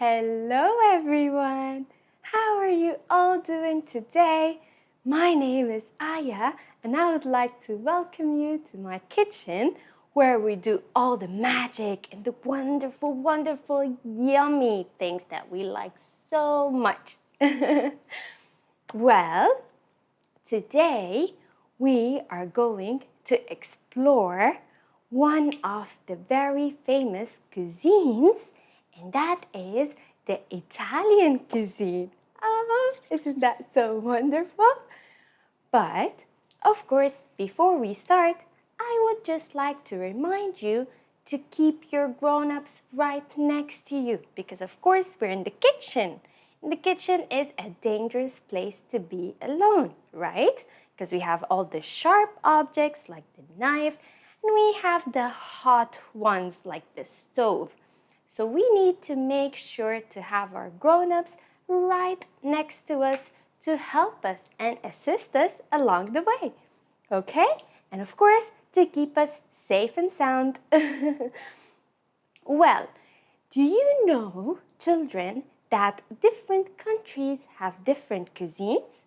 Hello everyone! How are you all doing today? My name is Aya and I would like to welcome you to my kitchen where we do all the magic and the wonderful, yummy things that we like so much. Well, today we are going to explore one of the very famous cuisines, and that is the Italian cuisine. Oh, isn't that so wonderful? But, of course, before we start, I would just like to remind you to keep your grown-ups right next to you because, of course, we're in the kitchen. And the kitchen is a dangerous place to be alone, right? Because we have all the sharp objects like the knife, and we have the hot ones like the stove. So we need to make sure to have our grown-ups right next to us to help us and assist us along the way. Okay? And of course, to keep us safe and sound. Well, do you know, children, that different countries have different cuisines?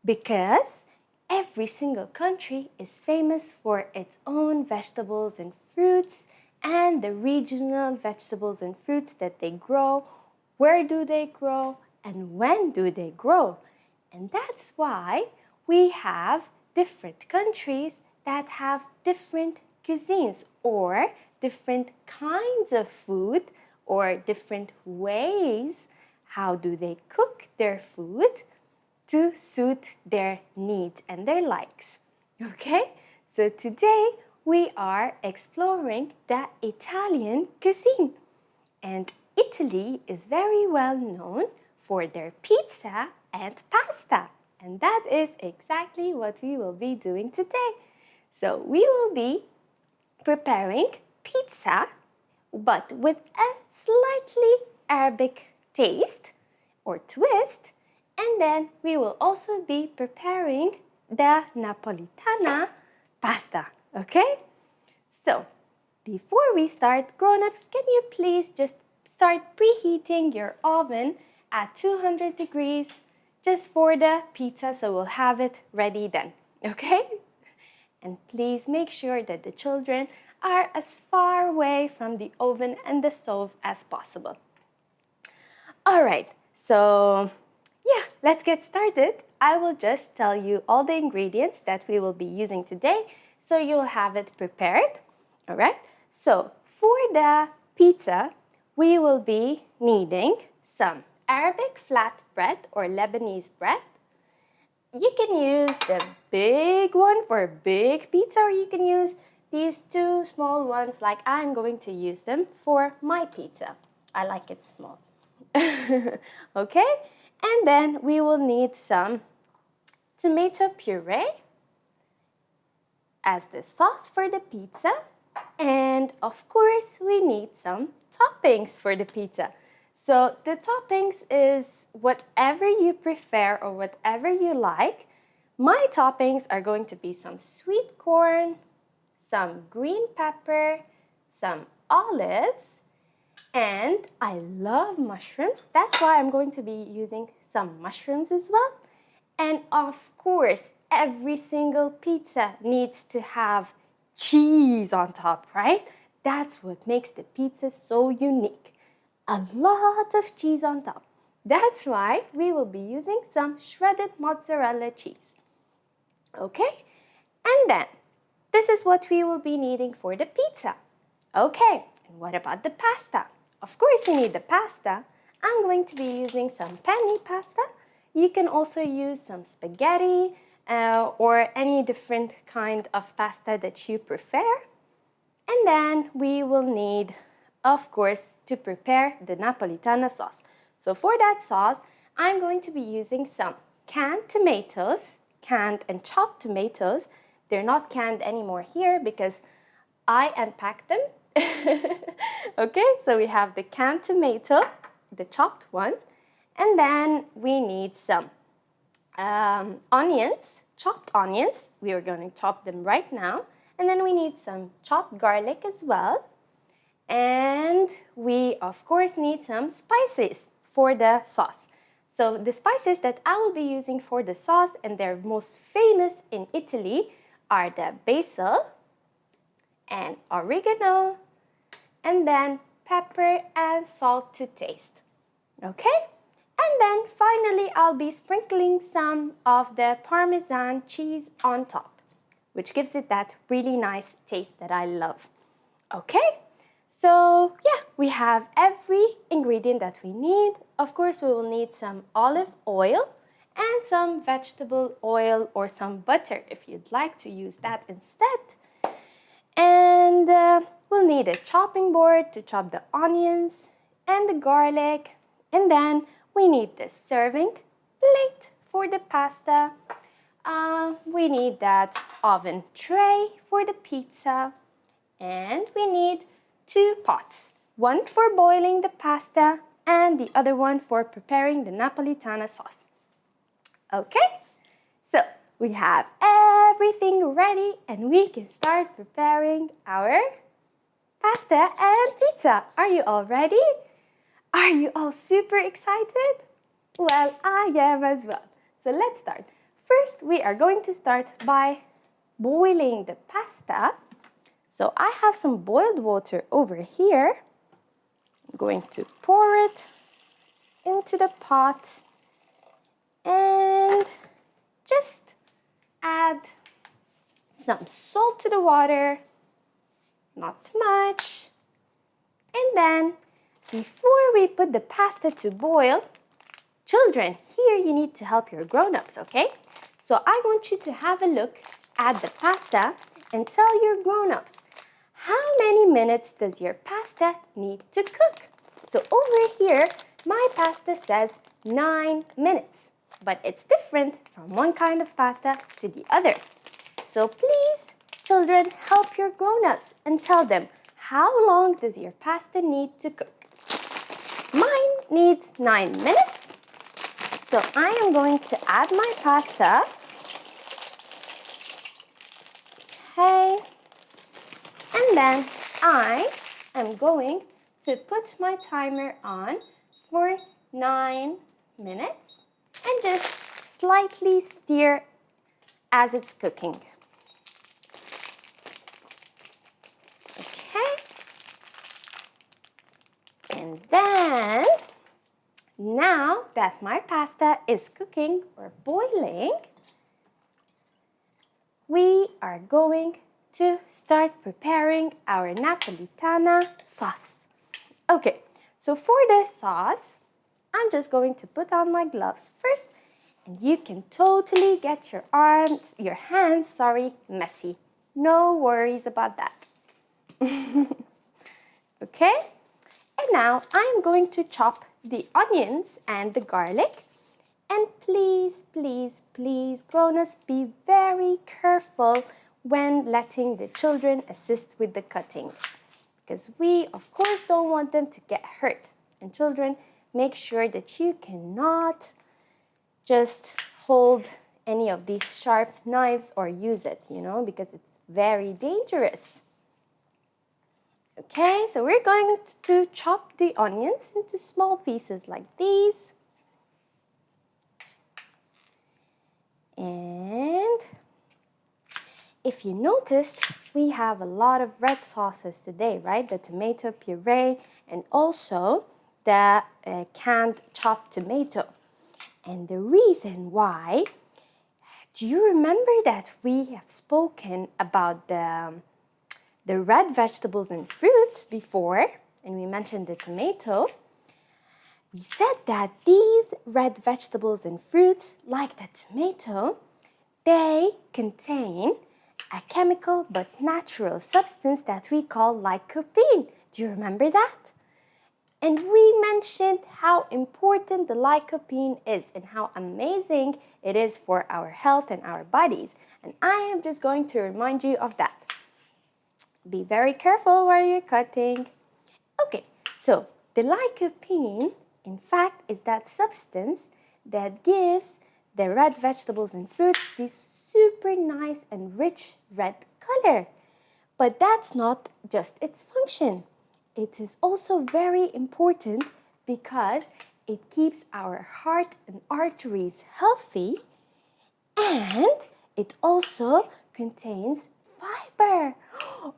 Because every single country is famous for its own vegetables and fruits and the regional vegetables and fruits that they grow, where do they grow, and when do they grow. And that's why we have different countries that have different cuisines or different kinds of food or different ways how do they cook their food to suit their needs and their likes. Okay? So today we are exploring the Italian cuisine. And Italy is very well known for their pizza and pasta. And that is exactly what we will be doing today. So we will be preparing pizza, but with a slightly Arabic taste or twist. And then we will also be preparing the Napolitana pasta, okay? So, before we start, grown-ups, can you please just start preheating your oven at 200 degrees just for the pizza so we'll have it ready then, okay? And please make sure that the children are as far away from the oven and the stove as possible. All right, so yeah, let's get started. I will just tell you all the ingredients that we will be using today so you'll have it prepared. All right, so for the pizza, we will be needing some Arabic flatbread or Lebanese bread. You can use the big one for a big pizza, or you can use these two small ones like I'm going to use them for my pizza. I like it small. Okay? And then we will need some tomato puree as the sauce for the pizza. And of course, we need some toppings for the pizza. So the toppings is whatever you prefer or whatever you like. My toppings are going to be some sweet corn, some green pepper, some olives, and I love mushrooms. That's why I'm going to be using some mushrooms as well. And of course, every single pizza needs to have cheese on top, right? That's what makes the pizza so unique. A lot of cheese on top. That's why we will be using some shredded mozzarella cheese. Okay? And then, this is what we will be needing for the pizza. Okay, and what about the pasta? Of course you need the pasta. I'm going to be using some penne pasta. You can also use some spaghetti or any different kind of pasta that you prefer. And then we will need, of course, to prepare the Napolitana sauce. So for that sauce, I'm going to be using some canned tomatoes, canned and chopped tomatoes. They're not canned anymore here because I unpacked them. Okay, so we have the canned tomato, the chopped one, and then we need some onions, chopped onions. We are going to chop them right now. And then we need some chopped garlic as well. And we, of course, need some spices for the sauce. So the spices that I will be using for the sauce, and they're most famous in Italy, are the basil and oregano, and then pepper and salt to taste. Okay? And then finally, I'll be sprinkling some of the Parmesan cheese on top, which gives it that really nice taste that I love. Okay? So yeah, we have every ingredient that we need. Of course, we will need some olive oil and some vegetable oil or some butter if you'd like to use that instead. And we'll need a chopping board to chop the onions and the garlic. And then we need the serving plate for the pasta. We need that oven tray for the pizza. And we need 2 pots, one for boiling the pasta and the other one for preparing the Napolitana sauce. Okay, so we have everything ready and we can start preparing our pasta and pizza. Are you all ready? Are you all super excited? Well, I am as well. So let's start. First, we are going to start by boiling the pasta. So I have some boiled water over here. I'm going to pour it into the pot and just add some salt to the water, not much. And then before we put the pasta to boil, children, here you need to help your grown-ups, okay? So I want you to have a look at the pasta and tell your grown-ups, how many minutes does your pasta need to cook? So over here, my pasta says 9 minutes, but it's different from one kind of pasta to the other. So please, children, help your grown-ups and tell them, how long does your pasta need to cook? Mine needs 9 minutes. So I am going to add my pasta. Okay. And then I am going to put my timer on for 9 minutes and just slightly stir as it's cooking. Okay. And then, now that my pasta is cooking or boiling, we are going to start preparing our Napolitana sauce. Okay, so for this sauce, I'm just going to put on my gloves first, and you can totally get your hands, messy. No worries about that. Okay, and now I'm going to chop the onions and the garlic. And please, please, please, grown-ups, be very careful when letting the children assist with the cutting. Because we, of course, don't want them to get hurt. And children, make sure that you cannot just hold any of these sharp knives or use it, because it's very dangerous. Okay, so we're going to chop the onions into small pieces like these. And if you noticed, we have a lot of red sauces today, right? The tomato puree and also the canned chopped tomato. And the reason why, do you remember that we have spoken about the red vegetables and fruits before, and we mentioned the tomato? We said that these red vegetables and fruits, like the tomato, they contain a chemical but natural substance that we call lycopene. Do you remember that? And we mentioned how important the lycopene is and how amazing it is for our health and our bodies. And I am just going to remind you of that. Be very careful while you're cutting. Okay, so the lycopene, in fact, is that substance that gives the red vegetables and fruits this super nice and rich red color. But that's not just its function. it is also very important because it keeps our heart and arteries healthy, and it also contains fiber.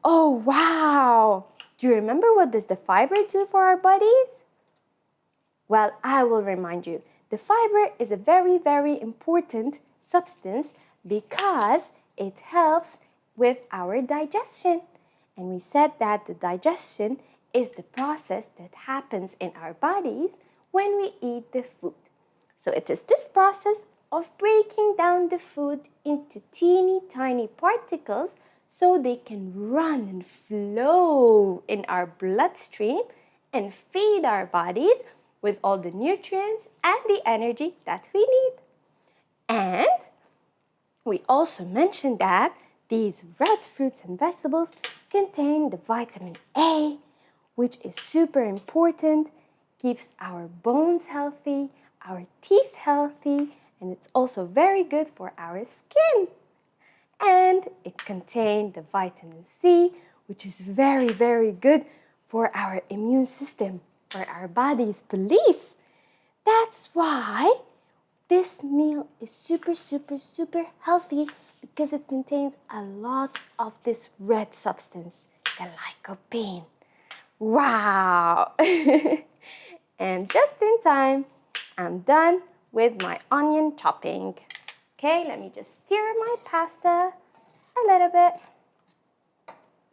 Oh, wow! Do you remember what does the fiber do for our bodies? Well, I will remind you. The fiber is a very, very important substance because it helps with our digestion. And we said that the digestion is the process that happens in our bodies when we eat the food. So it is this process of breaking down the food into teeny tiny particles so they can run and flow in our bloodstream and feed our bodies with all the nutrients and the energy that we need. And we also mentioned that these red fruits and vegetables contain the vitamin A, which is super important, keeps our bones healthy, our teeth healthy, and it's also very good for our skin. And it contains the vitamin C, which is very, very good for our immune system, for our body's police. That's why this meal is super, super, super healthy because it contains a lot of this red substance, the lycopene. Wow! And just in time, I'm done with my onion chopping. Okay, let me just stir my pasta a little bit.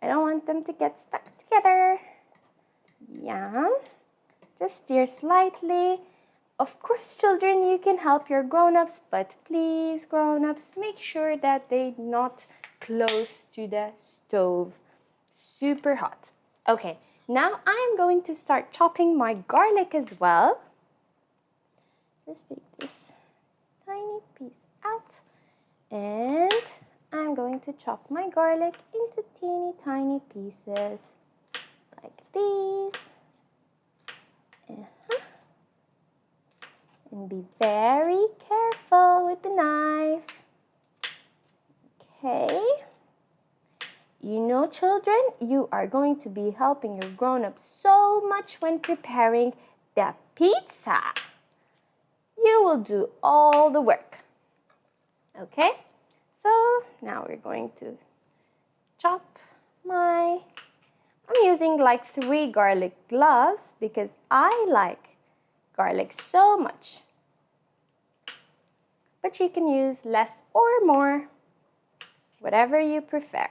I don't want them to get stuck together. Yeah, just stir slightly. Of course, children, you can help your grown-ups, but please, grown-ups, make sure that they're not close to the stove. Super hot. Okay, now I'm going to start chopping my garlic as well. Just take this tiny piece out, and I'm going to chop my garlic into teeny tiny pieces like these. And be very careful with the knife. Okay. You know, children, you are going to be helping your grown-ups so much when preparing the pizza. You will do all the work. Okay? So now we're going to chop I'm using like 3 garlic cloves because I like garlic so much. But you can use less or more, whatever you prefer.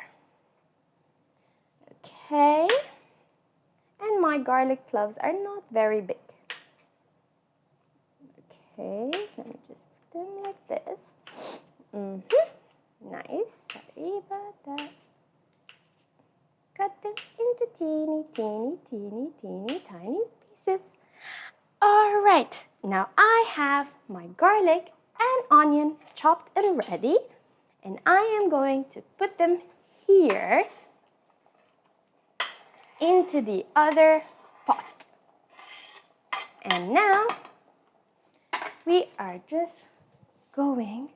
Okay, and my garlic cloves are not very big. Okay, let me just put them like this. Nice, sorry about that. Cut them into teeny, teeny, teeny, teeny, tiny pieces. All right, now I have my garlic and onion chopped and ready, and I am going to put them here into the other pot. And now we are just going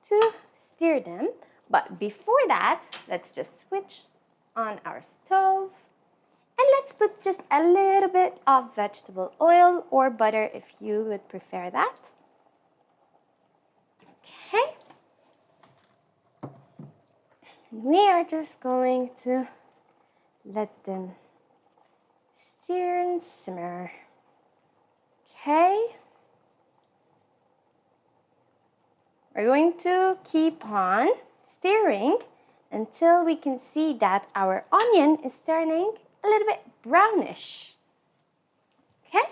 to stir them, but before that, let's just switch on our stove. And let's put just a little bit of vegetable oil or butter if you would prefer that. Okay. We are just going to let them stir and simmer. Okay. We're going to keep on stirring until we can see that our onion is turning a little bit brownish. Okay?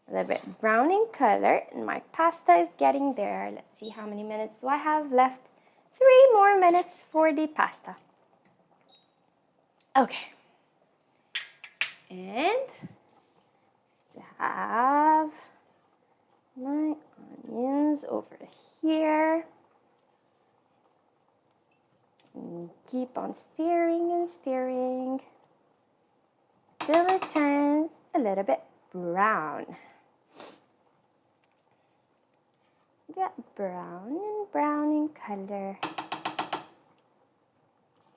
A little bit brown in color, and my pasta is getting there. Let's see how many minutes do I have left. 3 more minutes for the pasta. Okay. And just have my onions over here. And keep on stirring and stirring till it turns a little bit brown. Get brown and brown in color.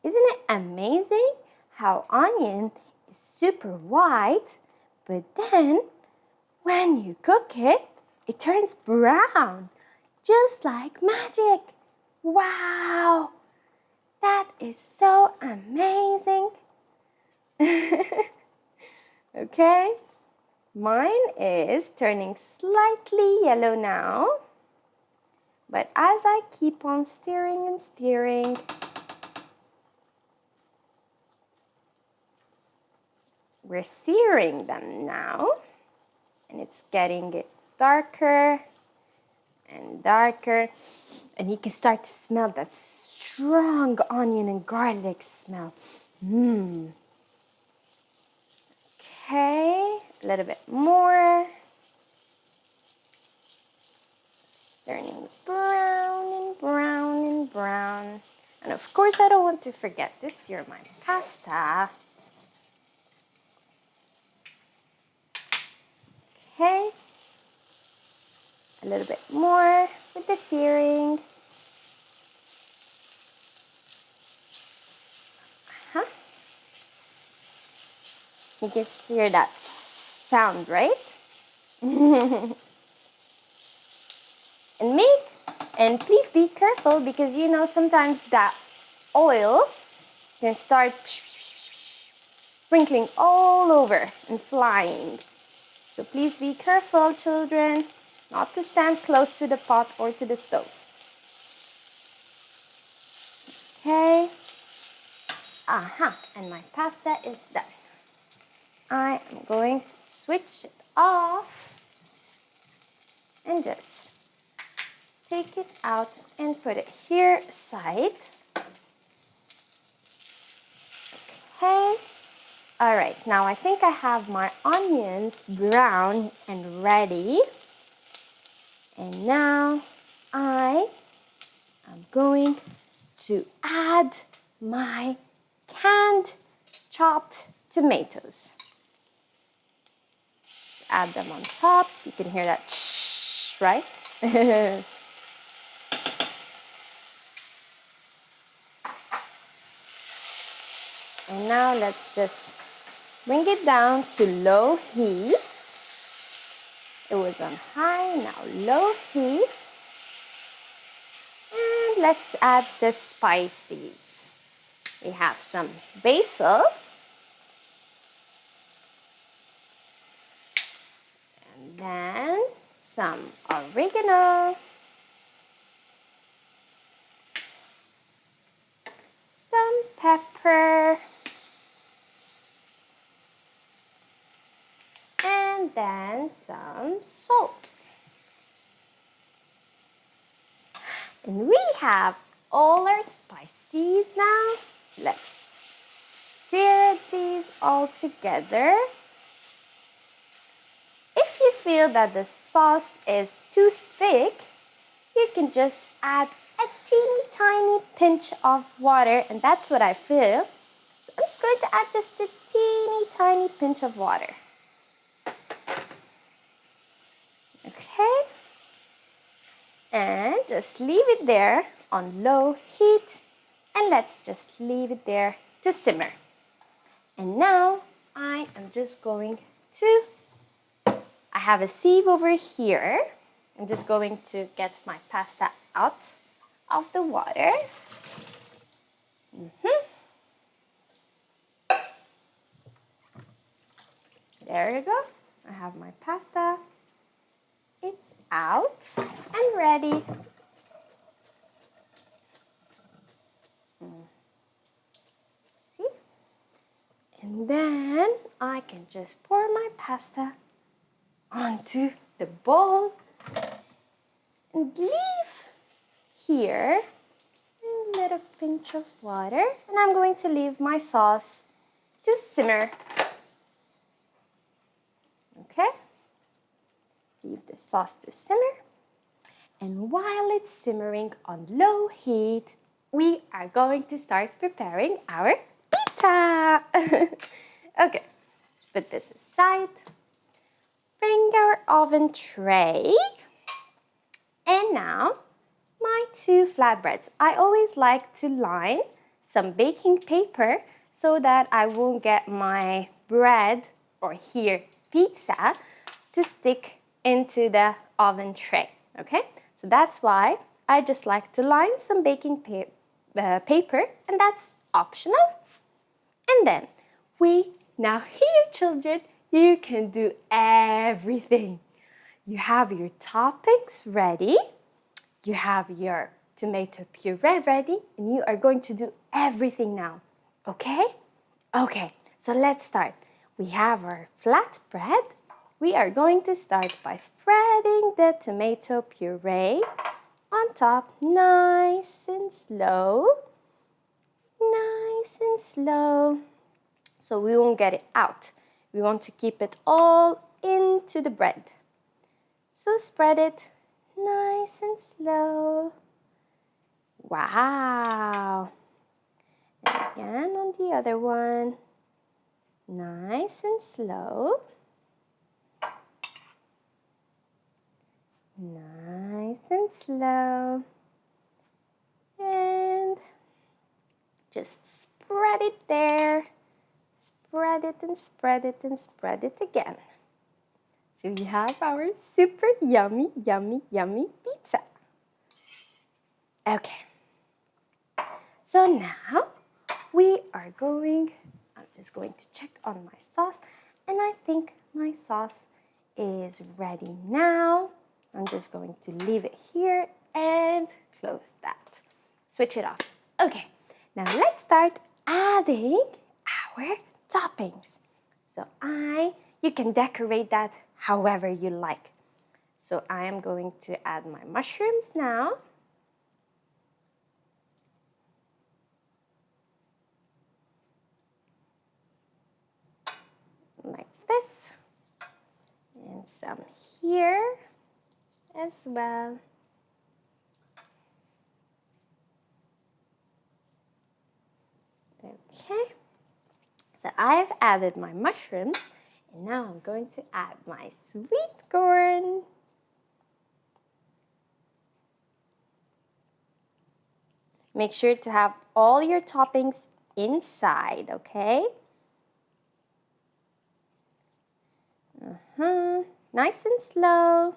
Isn't it amazing how onion is super white, but then when you cook it, it turns brown, just like magic. Wow, that is so amazing. Okay, mine is turning slightly yellow now, but as I keep on stirring and stirring, we're searing them now, and it's getting darker and darker, and you can start to smell that strong onion and garlic smell. Okay, a little bit more. It's turning brown and brown and brown. And of course, I don't want to forget to stir my pasta. Okay, a little bit more with the searing. You can hear that sound, right? And please be careful, because you know sometimes that oil can start sprinkling all over and flying. So please be careful, children, not to stand close to the pot or to the stove. Okay. And my pasta is done. I am going to switch it off and just take it out and put it here aside. Okay. All right, now I think I have my onions brown and ready. And now I am going to add my canned chopped tomatoes. Let's add them on top. You can hear that shh, right? And now let's just bring it down to low heat. It was on high, now low heat. And let's add the spices. We have some basil. And then some oregano. Some pepper. And then some salt. And we have all our spices now. Let's stir these all together. If you feel that the sauce is too thick, you can just add a teeny tiny pinch of water, and that's what I feel. So I'm just going to add just a teeny tiny pinch of water. Okay, and just leave it there on low heat, and let's just leave it there to simmer. And now I am just going to, I have a sieve over here. I'm just going to get my pasta out of the water. There you go. I have my pasta. It's out and ready. See? And then I can just pour my pasta onto the bowl and leave here a little pinch of water. And I'm going to leave my sauce to simmer. Okay? Leave the sauce to simmer. And while it's simmering on low heat, we are going to start preparing our pizza. Okay, let's put this aside. Bring our oven tray. And now, my 2 flatbreads. I always like to line some baking paper so that I won't get my bread, or here pizza, to stick into the oven tray, okay? So that's why I just like to line some baking paper, and that's optional. And then now here, children, you can do everything. You have your toppings ready, you have your tomato puree ready, and you are going to do everything now, okay? Okay, so let's start. We have our flatbread. We are going to start by spreading the tomato puree on top, nice and slow. Nice and slow. So we won't get it out. We want to keep it all into the bread. So spread it nice and slow. Wow. And again on the other one. Nice and slow. Nice and slow. And just spread it there. Spread it and spread it and spread it again. So we have our super yummy, yummy, yummy pizza. Okay. So now I'm just going to check on my sauce, and I think my sauce is ready now. I'm just going to leave it here and close that. Switch it off. Okay, now let's start adding our toppings. So you can decorate that however you like. So I am going to add my mushrooms now. Like this. And some here as well. Okay. So I've added my mushrooms, and now I'm going to add my sweet corn. Make sure to have all your toppings inside, okay? Nice and slow,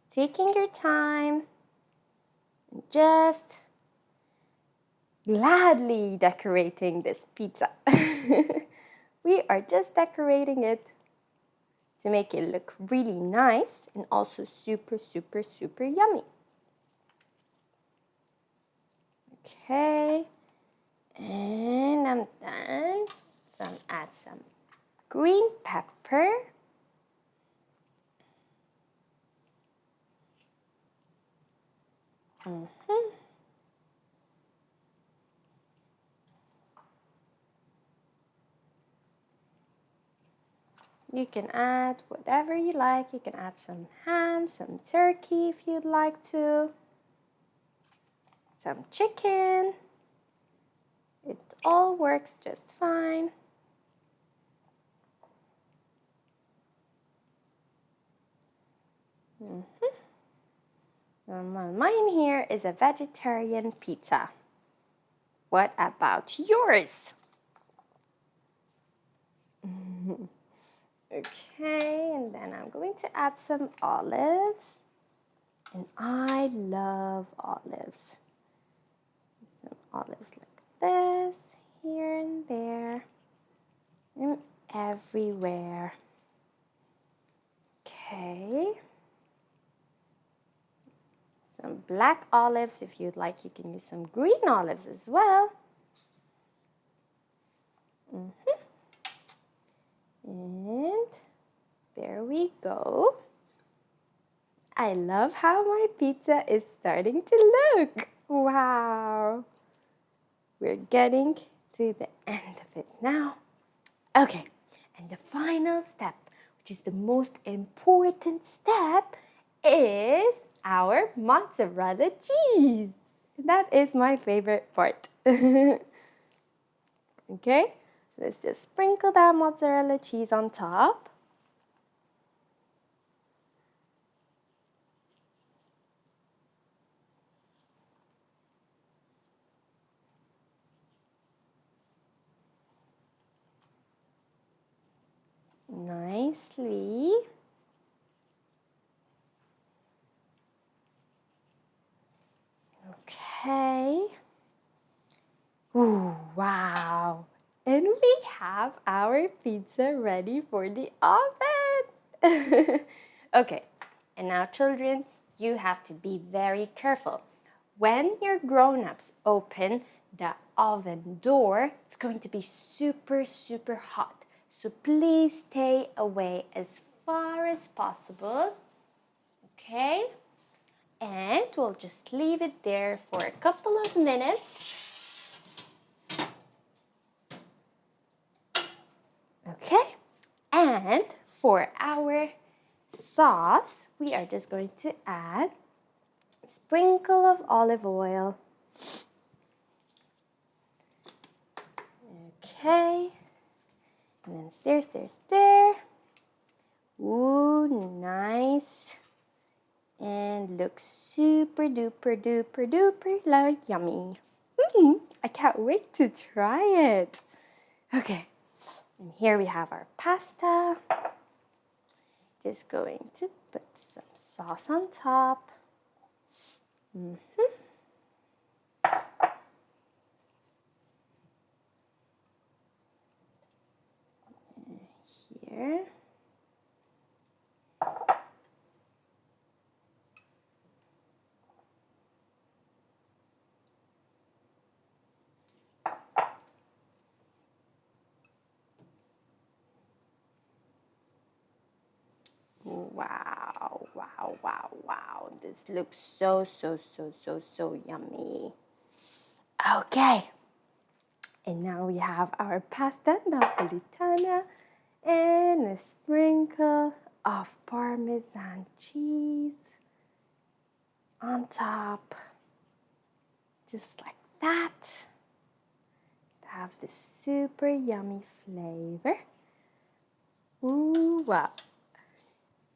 taking your time, and just gladly decorating this pizza. We are just decorating it to make it look really nice and also super, super, super yummy. Okay, and I'm done. So I'm add some green pepper. You can add whatever you like. You can add some ham, some turkey if you'd like to, some chicken. It all works just fine. Mine here is a vegetarian pizza. What about yours? Okay, and then I'm going to add some olives. And I love olives. Some olives like this, here and there, and everywhere. Okay. Some black olives. If you'd like, you can use some green olives as well. And there we go. I love how my pizza is starting to look. Wow. We're getting to the end of it now. Okay, and the final step, which is the most important step, is our mozzarella cheese. That is my favorite part. Okay, let's just sprinkle that mozzarella cheese on top. nicely. Okay. Ooh, wow. And we have our pizza ready for the oven. Okay, and now children, you have to be very careful. When your grown-ups open the oven door, it's going to be super, super hot. So please stay away as far as possible. Okay? And we'll just leave it there for a couple of minutes. Okay? And for our sauce, we are just going to add a sprinkle of olive oil. Okay. And then stir, stir, stir. Ooh, nice. And looks super duper duper duper like yummy. I can't wait to try it. Okay, and here we have our pasta. Just going to put some sauce on top. Here. Wow, wow, wow, wow. This looks so, so, so, so, so yummy. Okay. And now we have our pasta Napolitana and a sprinkle of Parmesan cheese on top. Just like that. To have this super yummy flavor. Ooh, wow.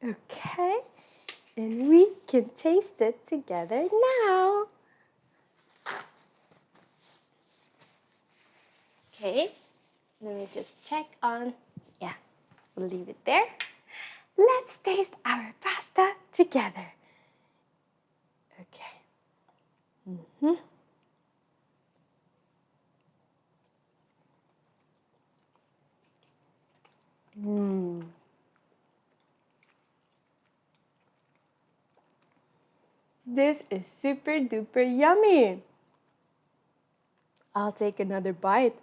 Okay, and we can taste it together now. Okay, let me just check on, yeah, we'll leave it there. Let's taste our pasta together. Okay. This is super duper yummy. I'll take another bite,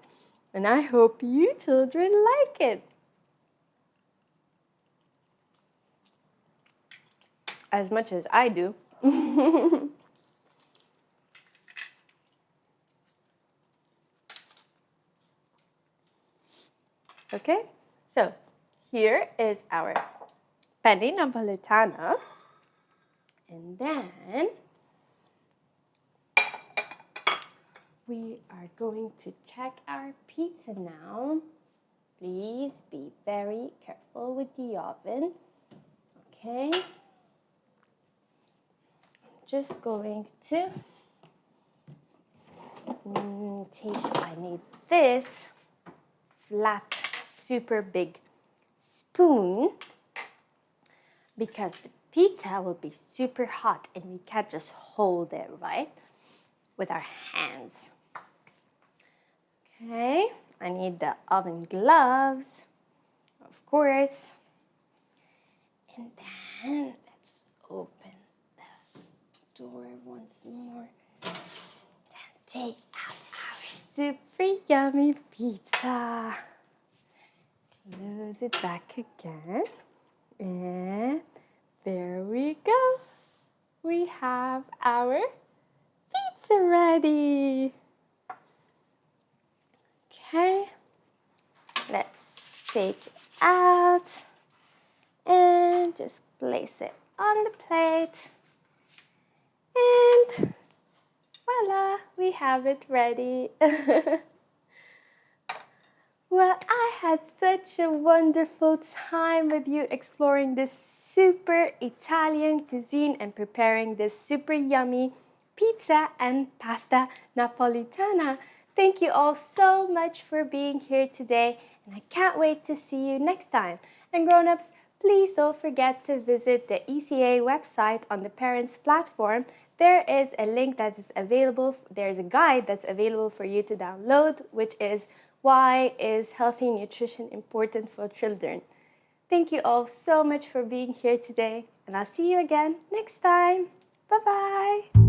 and I hope you children like it. As much as I do. Okay, so here is our Penne Napolitano. And then we are going to check our pizza now. Please be very careful with the oven. Okay. I'm just going to I need this flat, super big spoon because the pizza will be super hot and we can't just hold it, right? With our hands. Okay, I need the oven gloves, of course. And then let's open the door once more. Then take out our super yummy pizza. Close it back again. And there we go. We have our pizza ready. Okay, let's take it out and just place it on the plate. And voila, we have it ready. Well, I had such a wonderful time with you exploring this super Italian cuisine and preparing this super yummy pizza and pasta Napolitana. Thank you all so much for being here today, and I can't wait to see you next time. And grown-ups, please don't forget to visit the ECA website on the Parents platform. There is a link that is available, there is a guide that's available for you to download, which is Why is Healthy Nutrition Important for Children? Thank you all so much for being here today, and I'll see you again next time. Bye-bye.